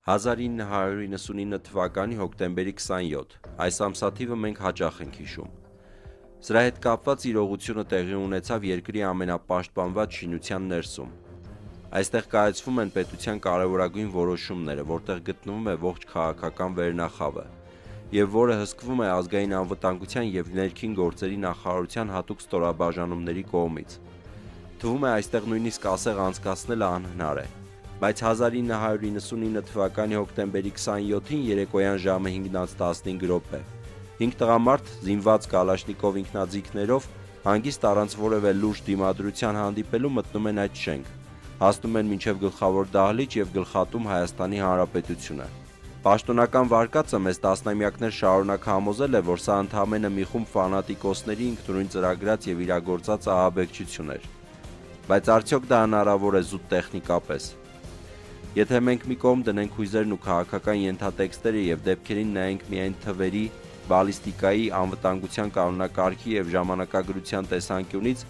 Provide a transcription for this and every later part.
1999 թվականի հոկտեմբերի 27, այս ամսաթիվը մենք հաճախ ենք հիշում։ Սրա հետ կապված իրողությունը տեղի ունեցավ երկրի ամենապաշտպանված շինության ներսում։ Այստեղ կայացվում են պետության կարևորագույն որոշումները, որտեղ գտնվում է ողջ քաղաքական վերնախավը, եւ որը հսկվում է ազգային անվտանգության եւ ներքին գործերի նախարարության հատուկ ստորաբաժանումների կողմից։ Թվում է այստեղ նույնիսկ ասեղ անցկացնելը անհնար է։ Բայց 1999 թվականի հոկտեմբերի 27-ին երեկոյան ժամը 5:15 5 տղամարդ զինված կալաշնիկով ինքնաձիգներով հանգիստ առանց որևէ լուրջ դիմադրության հանդիպելու մտնում են այդ շենք, հասնում են մինչև գլխավոր դահլիճ եւ գլխատում Հայաստանի Հանրապետությունը։ Պաշտոնական վարկածը մեզ տասնամյակներ շարունակ համոզել է, որ սա ընդամենը մի խումբ ֆանատիկոսների ինքնուրույն ծրագրած եւ իրագործած ահաբեկչություն էր։ Բայց արդյոք դա հնարավոր է զուտ տեխնիկապես։ Եթե մենք մի կողմ դնենք հույզերն ու քաղաքական ենթատեքստերը եւ դեպքերին նայենք միայն թվերի, բալիստիկայի, անվտանգության կանոնակարգի եւ ժամանակագրության տեսանկյունից,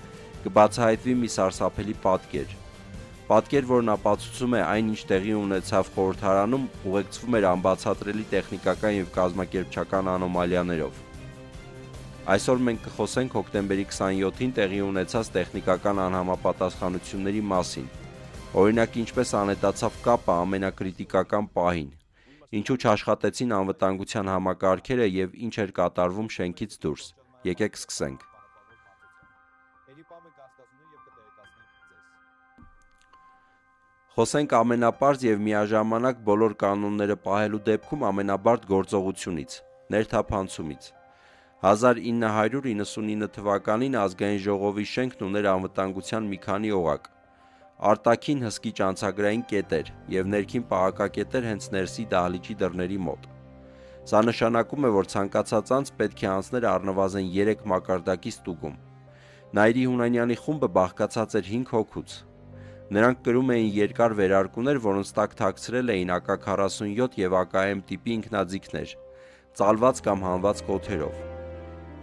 կբացահայտվի մի սարսափելի պատկեր։ Պատկեր, որն ապացուցում է այն, ինչ տեղի ունեցավ խորհրդարանում, ուղեկցվում էր անբացատրելի տեխնիկական եւ կազմակերպչական անոմալիաներով։ Այսօր մենք կխոսենք հոկտեմբերի 27-ին տեղի ունեցած տեխնիկական անհամապատասխանությունների մասին։ Օրինակ, ինչպես անհետացավ կապը ամենակրիտիկական պահին, ինչու չաշխատեցին անվտանգության համակարգերը եւ ինչ էր կատարվում շենքից դուրս։ Եկեք սկսենք։ Խոսենք ամենապարզ եւ միաժամանակ բոլոր կանոնները պահելու դեպքում ամենաբարդ գործողությունից՝ ներթափանցումից։ 1999 թվականին ազգային ժողովի շենքն ուներ անվտանգության մի քանի օղակ։ Արտաքին հսկիչ անցագրային կետեր եւ ներքին պահակակետեր հենց ներսի դահլիճի դռների մոտ։ Սա նշանակում է, որ ցանկացած անձ պետք է անցներ առնվազն 3 մակարդակի ստուգում։ Նայիրի Հունանյանի խումբը բաղկացած էր 5 հոգուց։ Նրանք կրում էին երկար վերարկուներ, որոնց տակ թաքցրել էին AK-47 եւ AKM տիպի ինքնաձիգներ, ծալված կամ հանված կոթերով։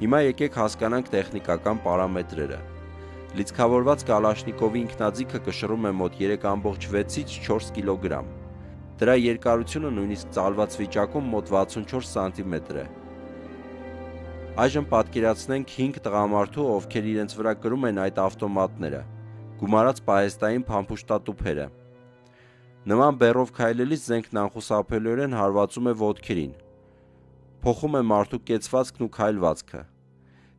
Հիմա եկեք հասկանանք տեխնիկական պարամետրերը։ Լիցքավորված կալաշնիկովի ինքնաձիգը կշռում է մոտ 3,6-ից 4 կիլոգրամ։ Դրա երկարությունը նույնիսկ ծալված վիճակում մոտ 64 սանտիմետր է։ Այժմ պատկերացնենք 5 տղամարդու, ովքեր իրենց վրա կրում են այդ ավտոմատները, գումարած պահեստային փամփուշտատուփերը։ Նման բեռով քայլելիս զենքն անխուսափելիորեն հարվածում է ոտքերին, փոխում է մարդու կեցվածքն ու քայլվածքը։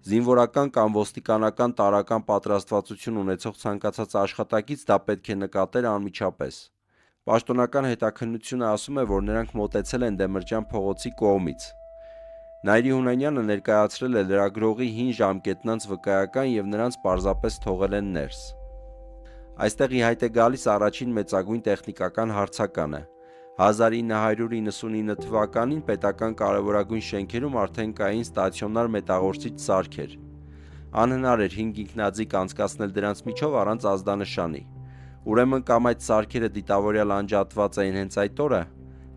Զինվորական կամ ոստիկանական տարրական պատրաստվածություն ունեցող ցանկացած աշխատակից դա պետք է նկատեր անմիջապես։ Պաշտոնական հետաքննությունը ասում է, որ նրանք մոտեցել են Դեմրջյան փողոցի կողմից։ Նայիրի Հունանյանը ներկայացրել է լրագրողի հին ժամկետնանց վկայական եւ նրանց պարզապես թողել են ներս։ Այստեղ ի հայտ է գալիս առաջին մեծագույն տեխնիկական հարցականը։ 1999 թվականին պետական կարևորագույն շենքերում արդեն կային ստացիոնար մետաղորսիչ սարքեր։ Անհնար էր 5 ինքնաձիգ անցկացնել դրանց միջով առանց ազդանշանի։ Ուրեմն կամ այդ սարքերը դիտավորյալ անջատված էին հենց այդ օրը,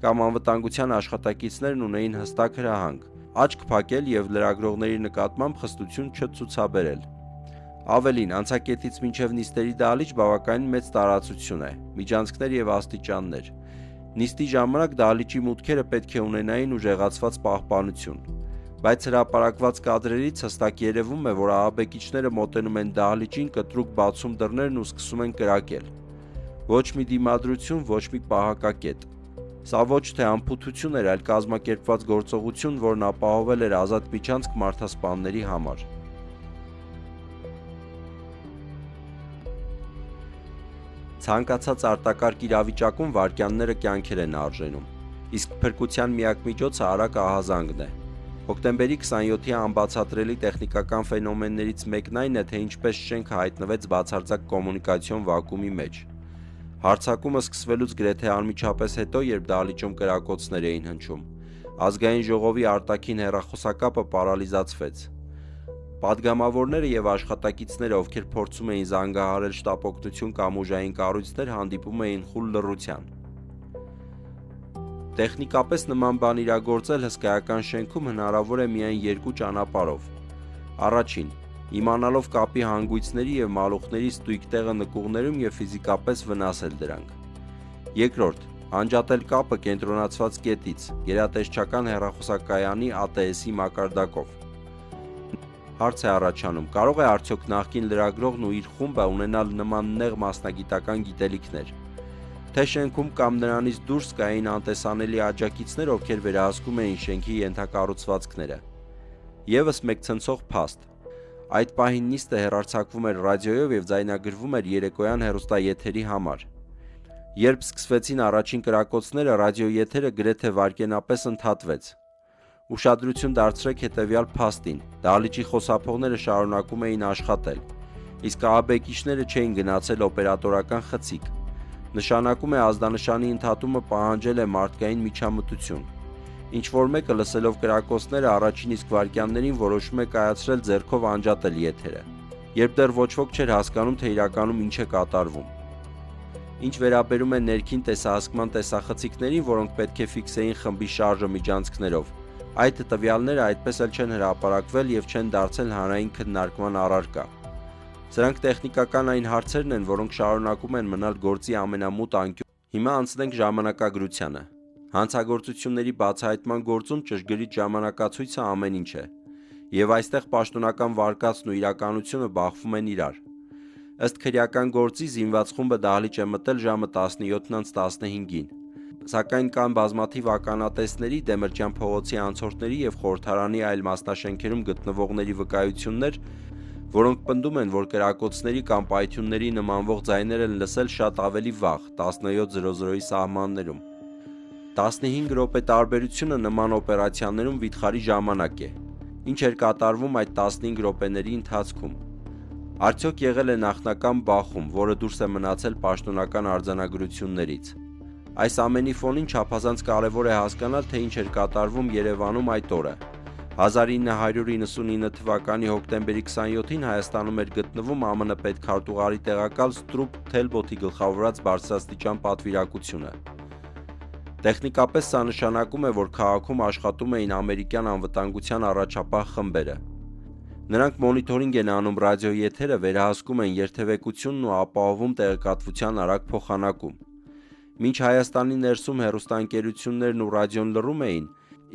կամ անվտանգության աշխատակիցներն ունեին հստակ հրահանգ՝ աչք փակել եւ լրագրողների նկատմամբ խստություն չցուցաբերել։ Ավելին, անցակետից մինչև նիստերի դահլիճ բավականին մեծ տարածություն է, միջանցքներ եւ աստիճաններ։ Նիստի ժամանակ դահլիճի մուտքերը պետք է ունենային ուժեղացված պահպանություն, բայց հրապարակված կադրերից հստակ երևում է, որ ահաբեկիչները մոտենում են դահլիճին, կտրուկ բացում դռներն ու սկսում են կրակել։ Ոչ մի դիմադրություն, ոչ մի պահակակետ։ Սա ոչ թե անփութություն էր, այլ կազմակերպված գործողություն, որն ապահովել էր ազատ միջանցք մարդասպանների համար։ Ցանկացած արտակարգ իրավիճակում վայրկյանները կյանքեր են արժենում, իսկ փրկության միակ միջոցը արագ ահազանգն է։ Հոկտեմբերի 27-ի անբացատրելի տեխնիկական ֆենոմեններից մեկն այն է, թե ինչպես շենքը հայտնվեց բացարձակ կոմունիկացիոն վակուումի մեջ։ Հարձակումը սկսվելուց գրեթե անմիջապես հետո, երբ դահլիճում կրակոցներ էին հնչում, ազգային ժողովի արտաքին հեռախոսակապը պարալիզացվեց։ Պատգամավորները եւ աշխատակիցները, ովքեր փորձում էին զանգահարել շտապօգնություն կամ ուժային կառույցներ, հանդիպում էին խուլ լռության։ Տեխնիկապես նման բան իրագործել հսկայական շենքում հնարավոր է միայն երկու ճանապարհով։ Առաջին՝ իմանալով կապի հանգույցների եւ մալուխների ստույգ տեղը նկուղներում եւ ֆիզիկապես վնասել դրանք։ Երկրորդ՝ Անջատել կապը կենտրոնացված կետից, գերատեսչական հեռախոսակայանի ATS-ի մակարդակով։ Հարց է առաջանում, կարող է արդյոք նախկին լրագրողն ու իր խումբը ունենալ նման նեղ մասնագիտական գիտելիքներ, թե շենքում կամ նրանից դուրս կային անտեսանելի աջակիցներ, ովքեր վերահսկում էին շենքի ենթակառուցվածքները։ Եվս մեկ ցնցող փաստ։ Այդ պահին նիստը հեռարձակվում էր ռադիոյով և ձայնագրվում էր երեկոյան հեռուստաեթերի համար։ Երբ սկսվեցին առաջին կրակոցները, ռադիոեթերը գրեթե վայրկենապես ընդհատվեց։ Ուշադրություն դարձրեք հետևյալ փաստին. դահլիճի խոսափողները շարունակում էին աշխատել, իսկ ահաբեկիչները չէին գնացել օպերատորական խցիկ։ Նշանակում է ազդանշանի ընդհատումը պահանջել է մարդկային միջամտություն։ Ինչ-որ մեկը լսելով կրակոցները առաջին իսկ վայրկյաններին որոշում է կայացրել ձեռքով անջատել եթերը, երբ դեռ ոչ ոք չէր հասկանում, թե իրականում ինչ է կատարվում։ Ինչ վերաբերում է ներքին տեսահսկման տեսախցիկներին, որոնք պետք է ֆիքսեին խմբի շարժը միջանցքներով, այդ տվյալները այդպես էլ չեն հրապարակվել և չեն դարձել հանրային քննարկման առարկա։ Սրանք տեխնիկական այն հարցերն են, որոնք շարունակում են մնալ գործի ամենամութ անկյունում։ Հիմա անցնենք ժամանակագրությանը։ Հանցագործությունների բացահայտման գործում ճշգրիտ ժամանակացույցը ամեն ինչ է, և այստեղ պաշտոնական վարկածն ու իրականությունը բախվում են իրար։ Ըստ քրեական գործի զինված խումբը դահլիճ է մտել ժամը 17:15-ին, սակայն կան բազմաթիվ ականատեսների, Դեմրճյան փողոցի անցորդների և խորհրդարանի այլ մասնաշենքերում գտնվողների վկայություններ, որոնք պնդում են, որ կրակոցների կամ պայթյունների նմանվող ձայներ են լսել շատ ավելի վաղ, 17:00-ի սահմաններում։ 15 րոպե տարբերությունը նման օպերացիաներում վիթխարի ժամանակ է։ Ինչ էր կատարվում այդ 15 րոպեների ընթացքում։ Արդյոք եղել է նախնական բախում, որը դուրս է մնացել պաշտոնական արձանագրություններից։ Այս ամենի ֆոնին չափազանց կարևոր է հասկանալ, թե ինչ էր կատարվում Երևանում այդ օրը։ 1999 թվականի հոկտեմբերի 27-ին Հայաստանում էր գտնվում ԱՄՆ պետքարտուղարի տեղակալ Ստրուփ Թելբոթի գլխավորած բարձրաստիճան պատվիրակությունը։ Տեխնիկապես սա նշանակում է, որ քաղաքում աշխատում էին ամերիկյան անվտանգության առաջապահ խմբերը։ Նրանք մոնիթորինգ են անում ռադիոեթերը, վերահսկում են երթևեկությունն ու ապահովում տեղեկատվության արագ փոխանակում։ Մինչ Հայաստանի ներսում հեռուստաընկերություններն ու ռադիոն լռում էին,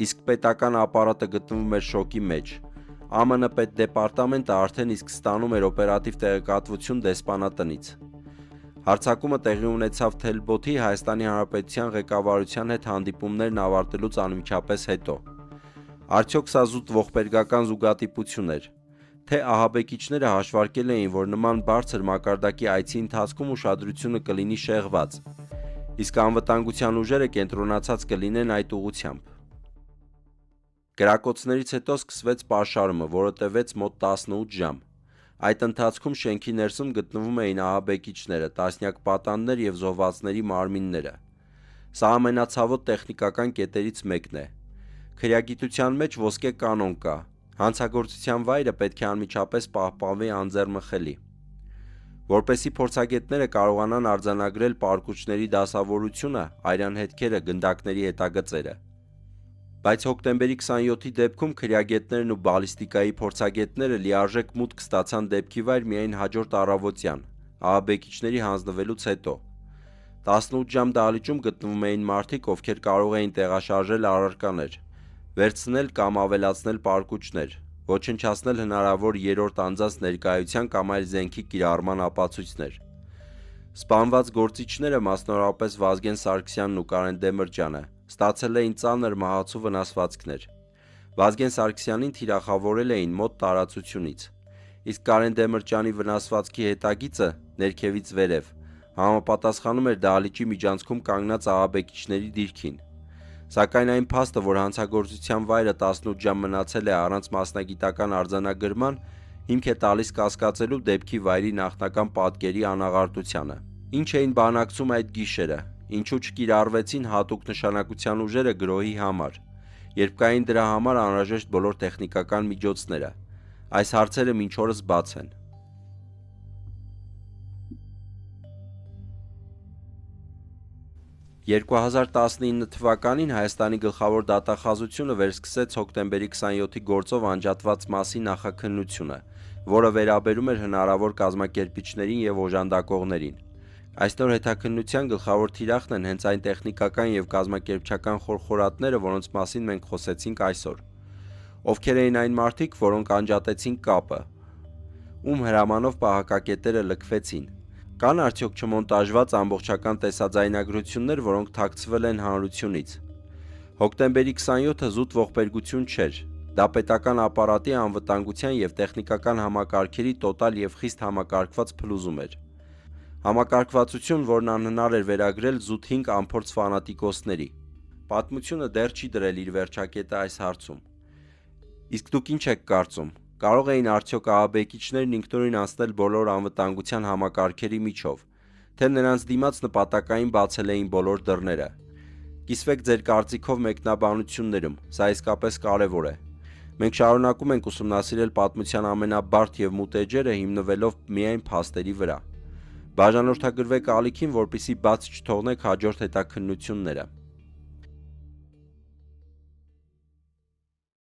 իսկ պետական ապարատը գտնվում էր շոկի մեջ, ԱՄՆ պետդեպարտամենտը արդեն իսկ ստանում էր օպերատիվ տեղեկատվություն դեսպանատնից։ Հարձակումը տեղի ունեցավ Թելբոթի Հայաստանի Հանրապետության ղեկավարության հետ հանդիպումներն ավարտելուց անմիջապես հետո։ Արդյոք սա զուտ ողբերգական զուգադիպություն էր, թե ահաբեկիչները հաշվարկել էին, որ նման բարձր մակարդակի այցի ընթացքում ուշադրությունը կլինի շեղված, իսկ անվտանգության ուժերը կենտրոնացած կլինեն այդ ուղղությամբ։ Կրակոցներից հետո սկսվեց պաշարումը, որը տևեց մոտ 18 ժամ։ Այդ ընթացքում շենքի ներսում գտնվում էին ահաբեկիչները, տասնյակ պատաններ և զոհվածների մարմինները։ Սա ամենացավոտ տեխնիկական կետերից մեկն է։ Քրեագիտության մեջ ոսկե կանոն կա. հանցագործության վայրը պետք է անմիջապես պահպանվի անձեռմխելի։ Որպեսզի փորձագետները կարողանան արձանագրել պարկուճների դասավորությունը, արյան հետքերը, գնդակների հետագծերը։ Բայց հոկտեմբերի 27-ի դեպքում քրեագետներն ու բալիստիկայի փորձագետները լիարժեք մուտք ստացան դեպքի վայր միայն հաջորդ առավոտյան, ահաբեկիչների հանձնվելուց հետո։ 18 ժամ դահլիճում գտնվում էին մարդիկ, ովքեր կարող էին տեղաշարժել առարկաներ, վերցնել կամ ավելացնել պարկուճներ, ոչնչացնել հնարավոր երրորդ անձանց ներկայության կամ այլ զենքի կիրառման ապացույցներ։ Սպանված գործիչները, մասնավորապես Վազգեն Սարգսյանն ու Կարեն Դեմրճյանը, ստացել էին ծանր մահացու վնասվածքներ։ Վազգեն Սարգսյանին թիրախավորել էին մոտ տարածությունից, իսկ Կարեն Դեմրճյանի վնասվածքի հետագիծը ներքևից վերև համապատասխանում էր դահլիճի միջանցքում կանգնած ահաբեկիչների դիրքին։ Սակայն այն փաստը, որ հանցագործության վայրը 18 ժամ մնացել է առանց մասնագիտական արձանագրման, հիմք է տալիս կասկածելու դեպքի վայրի նախնական պատկերի անաղարտությանը։ Ինչ էին բանակցում այդ գիշերը, ինչու չկիրառվեցին հատուկ նշանակության ուժերը գրոհի համար, երբ կային դրա համար անհրաժեշտ բոլոր տեխնիկական միջոցները։ Այս հարցերը մինչ օրս բաց են։ 2019 թվականին Հայաստանի գլխավոր դատախազությունը վերսկսեց հոկտեմբերի 27-ի գործով անջատված մասի նախաքննությունը, որը վերաբերում էր հնարավոր կազմակերպիչներին և օժանդակողներին։ Այսօր հետաքննության գլխավոր թիրախն են հենց այն տեխնիկական եւ կազմակերպչական խորխորատները, որոնց մասին մենք խոսեցինք այսօր։ Ովքեր էին այն մարդիկ, որոնք անջատեցին կապը, ում հրամանով պահակակետերը լքվեցին։ Կան արդյոք չմոնտաժված ամբողջական տեսաձայնագրություններ, որոնք թաքցվել են հանրությունից։ Հոկտեմբերի 27-ը զուտ ողբերգություն չէր։ Դա պետական ապարատի անվտանգության եւ տեխնիկական համակարգերի տոտալ եւ խիստ համակարգված փլուզում էր։ Համակարգվածություն, որն անհնար էր վերագրել զուտ 5 անփորձ ֆանատիկոսների։ Պատմությունը դեռ չի դրել իր վերջակետը այս հարցում։ Իսկ դուք ինչ եք կարծում։ Կարող էին արդյոք ահաբեկիչներն ինքնուրույն անցնել բոլոր անվտանգության համակարգերի միջով, թե նրանց դիմաց նպատակային բացել էին բոլոր դռները։ Կիսվեք ձեր կարծիքով մեկնաբանություններում, սա իսկապես կարևոր է։ Մենք շարունակում ենք ուսումնասիրել պատմության ամենաբարդ եւ մութ էջերը հիմնվելով միայն փաստերի վրա։ Բաժանորդագրվեք ալիքին, որպեսզի բաց չթողնեք հաջորդ հետաքննությունները։